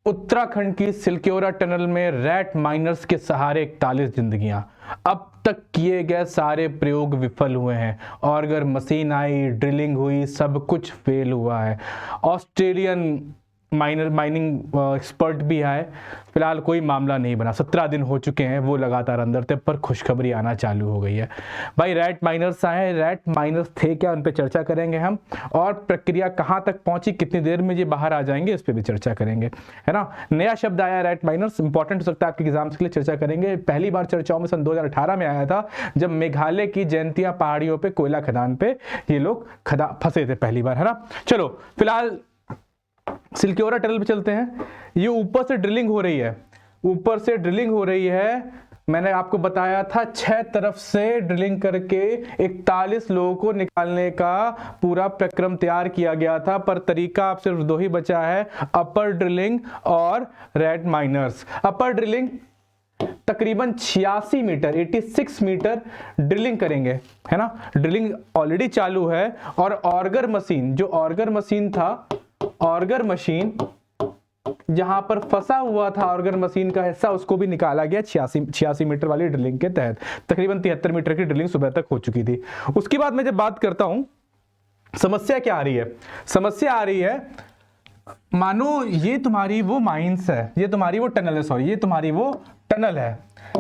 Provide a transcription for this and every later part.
उत्तराखंड की सिलक्योरा टनल में rat miners के सहारे 41 जिंदगियां। अब तक किए गए सारे प्रयोग विफल हुए हैं। ऑर्गर मशीन आई, ड्रिलिंग हुई, सब कुछ फेल हुआ है। ऑस्ट्रेलियन माइनिंग एक्सपर्ट भी आए, फिलहाल कोई मामला नहीं बना। 17 दिन हो चुके हैं, वो लगातार अंदर थे, पर खुशखबरी आना चालू हो गई है। भाई रैट माइनर्स आए, रैट माइनर्स थे क्या, उन पे चर्चा करेंगे हम, और प्रक्रिया कहाँ तक पहुंची, कितनी देर में ये बाहर आ जाएंगे, इस पे भी चर्चा करेंगे, है ना। नया शब्द आया रैट माइनर्स, इंपॉर्टेंट हो सकता है आपके एग्जाम्स के लिए, चर्चा करेंगे। पहली बार चर्चाओं में सन 2018 में आया था, जब मेघालय की जयंतिया पहाड़ियों पे कोयला खदान पे ये लोग फंसे थे पहली बार, है ना। चलो फिलहाल सिलक्योरा टनल पे चलते हैं। ये ऊपर से ड्रिलिंग हो रही है, ऊपर से ड्रिलिंग हो रही है। मैंने आपको बताया था 6 तरफ से ड्रिलिंग करके 41 लोगों को निकालने का पूरा प्रक्रम तैयार किया गया था, पर तरीका अब सिर्फ 2 ही बचा है, अपर ड्रिलिंग और रैट माइनर्स। अपर ड्रिलिंग तकरीबन 86 मीटर 86 मीटर ड्रिलिंग करेंगे, है ना। ड्रिलिंग ऑलरेडी चालू है, और ऑर्गर मशीन, जो ऑर्गर मशीन था, ऑर्गर मशीन जहां पर फंसा हुआ था, ऑर्गर मशीन का हिस्सा, उसको भी निकाला गया 86 मीटर वाली ड्रिलिंग के तहत। तकरीबन 73 मीटर की ड्रिलिंग सुबह तक हो चुकी थी। उसके बाद मैं जब बात करता हूं, समस्या क्या आ रही है, समस्या आ रही है, मानो ये तुम्हारी वो माइंस है, ये तुम्हारी वो टनल है, सॉरी ये तुम्हारी वो टनल है।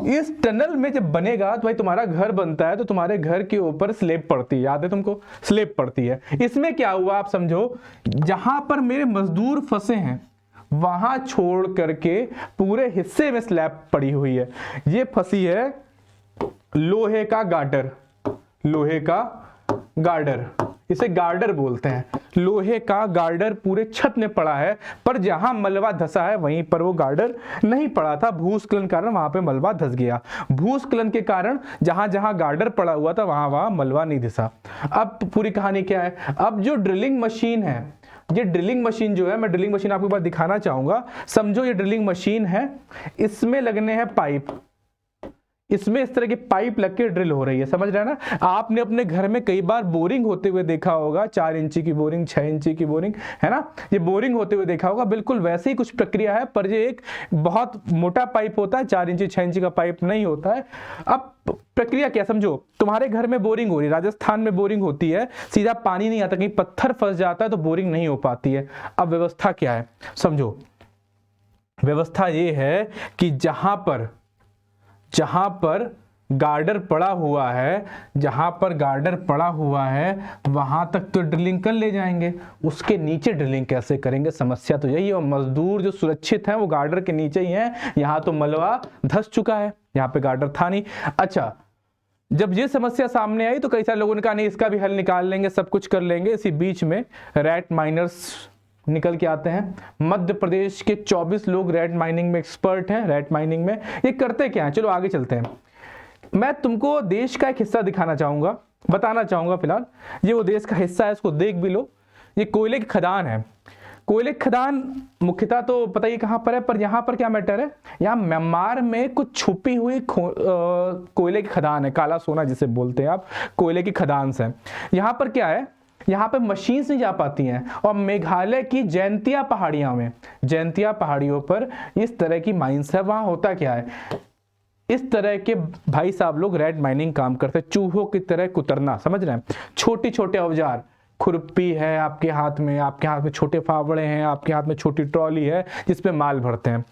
इस टनल में जब बनेगा तो भाई तुम्हारा घर बनता है, तो तुम्हारे घर के ऊपर स्लेब पड़ती है, याद है तुमको, स्लेब पड़ती है। इसमें क्या हुआ आप समझो, जहां पर मेरे मजदूर फंसे हैं वहां छोड़ करके पूरे हिस्से में स्लैब पड़ी हुई है। ये फंसी है लोहे का गार्डर, लोहे का गार्डर, इसे गार्डर बोलते हैं। लोहे का गार्डर पूरे छत में पड़ा है, पर जहां मलबा धसा है वहीं पर वो गार्डर नहीं पड़ा था। भूस्खलन कारण वहां पे मलबा धस गया। भूस्खलन के कारण जहां जहां गार्डर पड़ा हुआ था वहां वहां मलबा नहीं धसा। अब पूरी कहानी क्या है, अब जो ड्रिलिंग मशीन है, ये ड्रिलिंग मशीन जो है, मैं ड्रिलिंग मशीन आपको एक बार दिखाना चाहूंगा। समझो ये ड्रिलिंग मशीन है, इसमें लगने हैं पाइप, इसमें इस तरह की पाइप लग के ड्रिल हो रही है, समझ रहे हैं ना। आपने अपने घर में कई बार बोरिंग होते हुए देखा होगा, 4 इंची की बोरिंग, 6 इंची की बोरिंग, है ना, ये बोरिंग होते हुए देखा होगा। बिल्कुल वैसे ही कुछ प्रक्रिया है, पर ये एक बहुत मोटा पाइप होता है, 4 इंची 6 इंची का पाइप नहीं होता है। अब प्रक्रिया क्या, समझो तुम्हारे घर में बोरिंग हो रही है, राजस्थान में बोरिंग होती है, सीधा पानी नहीं आता, कहीं पत्थर फंस जाता है तो बोरिंग नहीं हो पाती है। अब व्यवस्था क्या है समझो, व्यवस्था ये है कि जहां पर गार्डर पड़ा हुआ है, जहां पर गार्डर पड़ा हुआ है वहां तक तो ड्रिलिंग कर ले जाएंगे, उसके नीचे ड्रिलिंग कैसे करेंगे, समस्या तो यही है। और मजदूर जो सुरक्षित हैं वो गार्डर के नीचे ही हैं, यहां तो मलबा धस चुका है, यहां पे गार्डर था नहीं। अच्छा, जब ये समस्या सामने आई तो कई सारे लोगों ने कहा नहीं इसका भी हल निकाल लेंगे, सब कुछ कर लेंगे। इसी बीच में रैट माइनर्स निकल के आते हैं। मध्य प्रदेश के 24 लोग रैट माइनिंग में एक्सपर्ट हैं। रैट माइनिंग में ये करते क्या है, चलो आगे चलते हैं। मैं तुमको देश का एक हिस्सा दिखाना चाहूंगा, बताना चाहूंगा। फिलहाल ये वो देश का हिस्सा है, इसको देख भी लो। ये कोयले की खदान है। कोयले की खदान मुख्यतः तो पता ही कहां पर है, पर यहां पर क्या मैटर है, यहाँ म्यांमार में कुछ छुपी हुई कोयले की खदान है, काला सोना जिसे बोलते हैं आप, कोयले की खदान से। यहाँ पर क्या है, यहाँ पे मशीन्स नहीं जा पाती हैं, और मेघालय की जयंतिया पहाड़ियों में, जयंतिया पहाड़ियों पर इस तरह की माइंस है। वहां होता क्या है, इस तरह के भाई साहब लोग रैट माइनिंग काम करते हैं, चूहों की तरह कुतरना, समझ रहे हैं। छोटे छोटे औजार, खुरपी है आपके हाथ में, आपके हाथ में छोटे फावड़े हैं, आपके हाथ में छोटी ट्रॉली है जिसपे माल भरते हैं,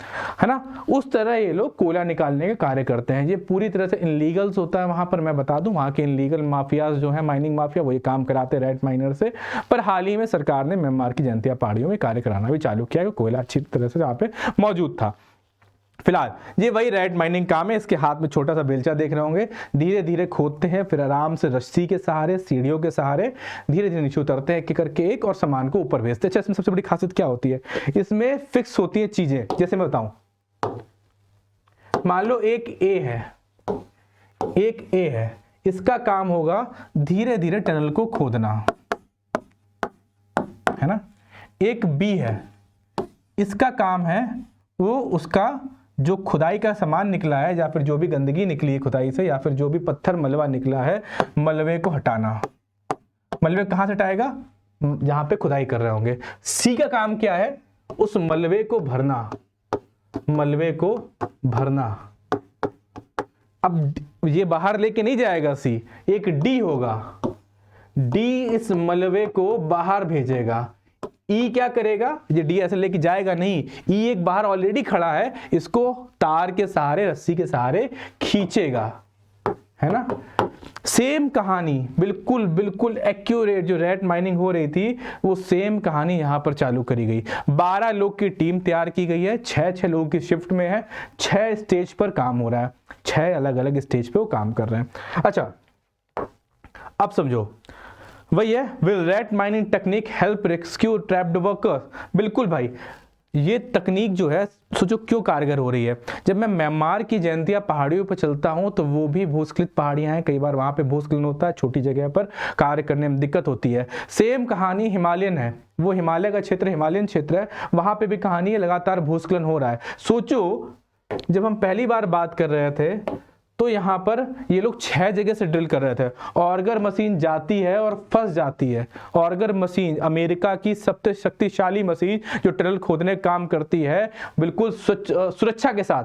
है ना। उस तरह ये लोग कोयला निकालने के कार्य करते हैं। ये पूरी तरह से इनलीगल्स होता है वहां पर, मैं बता दूं वहां के इनलीगल माफियाज जो है, माइनिंग माफिया, वो ये काम कराते हैं रैट माइनर से। पर हाल ही में सरकार ने म्यांमार की जयंतिया पहाड़ियों में कार्य कराना भी चालू किया है, कोयला अच्छी तरह से वहां पे मौजूद था। फिलहाल ये वही रैट माइनिंग काम है। इसके हाथ में छोटा सा बेलचा देख रहे होंगे, धीरे धीरे खोदते हैं, फिर आराम से रस्सी के सहारे, सीढ़ियों के सहारे धीरे धीरे नीचे उतरते हैं, एक करके एक, और सामान को ऊपर भेजते हैं। अच्छा, इसमें सबसे बड़ी खासियत क्या होती है, इसमें फिक्स होती है चीजें। जैसे मैं बताऊं, मान लो एक ए है, एक ए है, इसका काम होगा धीरे धीरे टनल को खोदना, है ना। एक बी है, इसका काम है वो उसका जो खुदाई का सामान निकला है, या फिर जो भी गंदगी निकली है खुदाई से, या फिर जो भी पत्थर मलबा निकला है, मलबे को हटाना। मलबे कहां से हटाएगा, जहां पे खुदाई कर रहे होंगे। सी का काम क्या है, उस मलबे को भरना, मलबे को भरना। अब ये बाहर लेके नहीं जाएगा सी, एक डी होगा, डी इस मलबे को बाहर भेजेगा। ई क्या करेगा, ये डी ऐसे लेके जाएगा नहीं, ई एक बाहर ऑलरेडी खड़ा है, इसको तार के सहारे, रस्सी के सहारे खींचेगा, है ना। सेम कहानी, बिल्कुल बिल्कुल एक्यूरेट, जो रैट माइनिंग हो रही थी वो सेम कहानी यहां पर चालू करी गई। 12 लोग की टीम तैयार की गई है, 6 लोगों की शिफ्ट में है, 6 स्टेज पर काम हो रहा है, 6 अलग अलग स्टेज पे वो काम कर रहे हैं। अच्छा अब समझो, वही है, will rat mining technique help rescue trapped workers. बिल्कुल भाई, ये तकनीक जो है सोचो क्यों कारगर हो रही है। जब मैं म्यांमार की जयंतिया पहाड़ियों पर चलता हूं तो वो भी भूस्खलित पहाड़ियां हैं, कई बार वहां पे भूस्खलन होता है, छोटी जगह पर कार्य करने में दिक्कत होती है। सेम कहानी हिमालयन है, वो हिमालय का क्षेत्र हिमालयन क्षेत्र है, वहां पे भी कहानी है, लगातार भूस्खलन हो रहा है। सोचो जब हम पहली बार बात कर रहे थे तो यहाँ पर ये लोग 6 जगह से ड्रिल कर रहे थे, और अगर मशीन जाती है और फंस जाती है, और अगर मशीन, अमेरिका की सबसे शक्तिशाली मशीन जो टनल खोदने का काम करती है, बिल्कुल सुरक्षा के साथ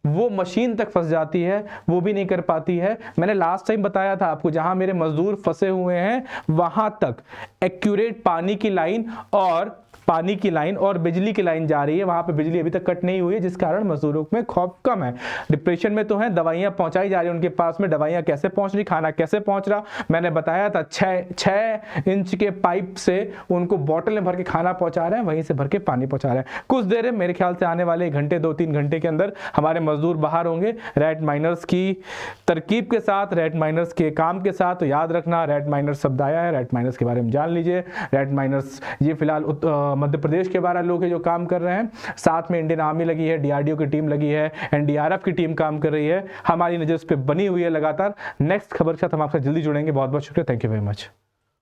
वो मशीन तक फंस जाती है, वो भी नहीं कर पाती है। मैंने लास्ट टाइम बताया था आपको, जहां मेरे मजदूर फंसे हुए हैं वहां तक एक्यूरेट पानी की लाइन और बिजली की लाइन जा रही है, वहां पे बिजली अभी तक कट नहीं हुई है, जिस कारण मजदूरों में खौफ कम है। डिप्रेशन में तो है, दवाइयां पहुंचाई जा रही है उनके पास में, दवाइयां कैसे पहुंच रही, खाना कैसे पहुंच रहा, मैंने बताया था 6 इंच के पाइप से उनको बॉटल में भर के खाना पहुंचा रहे हैं, वहीं से भर के पानी पहुंचा रहे हैं। कुछ देर मेरे ख्याल से आने वाले 1 घंटे 2-3 घंटे के अंदर हमारे मजदूर बाहर होंगे रैट माइनर्स की तरकीब के साथ, रैट माइनर्स के काम के साथ। तो याद रखना, रैट माइनर्स शब्द आया है, रैट माइनर्स के बारे में जान लीजिए। रैट माइनर्स ये फिलहाल मध्य प्रदेश के 12 लोग हैं जो काम कर रहे हैं, साथ में इंडियन आर्मी लगी है, डीआरडीओ की टीम लगी है, एनडीआरएफ की टीम काम कर रही है। हमारी नजर इस पे बनी हुई है लगातार। नेक्स्ट खबर के साथ हम आपसे जल्दी जुड़ेंगे। बहुत बहुत शुक्रिया, थैंक यू वेरी मच।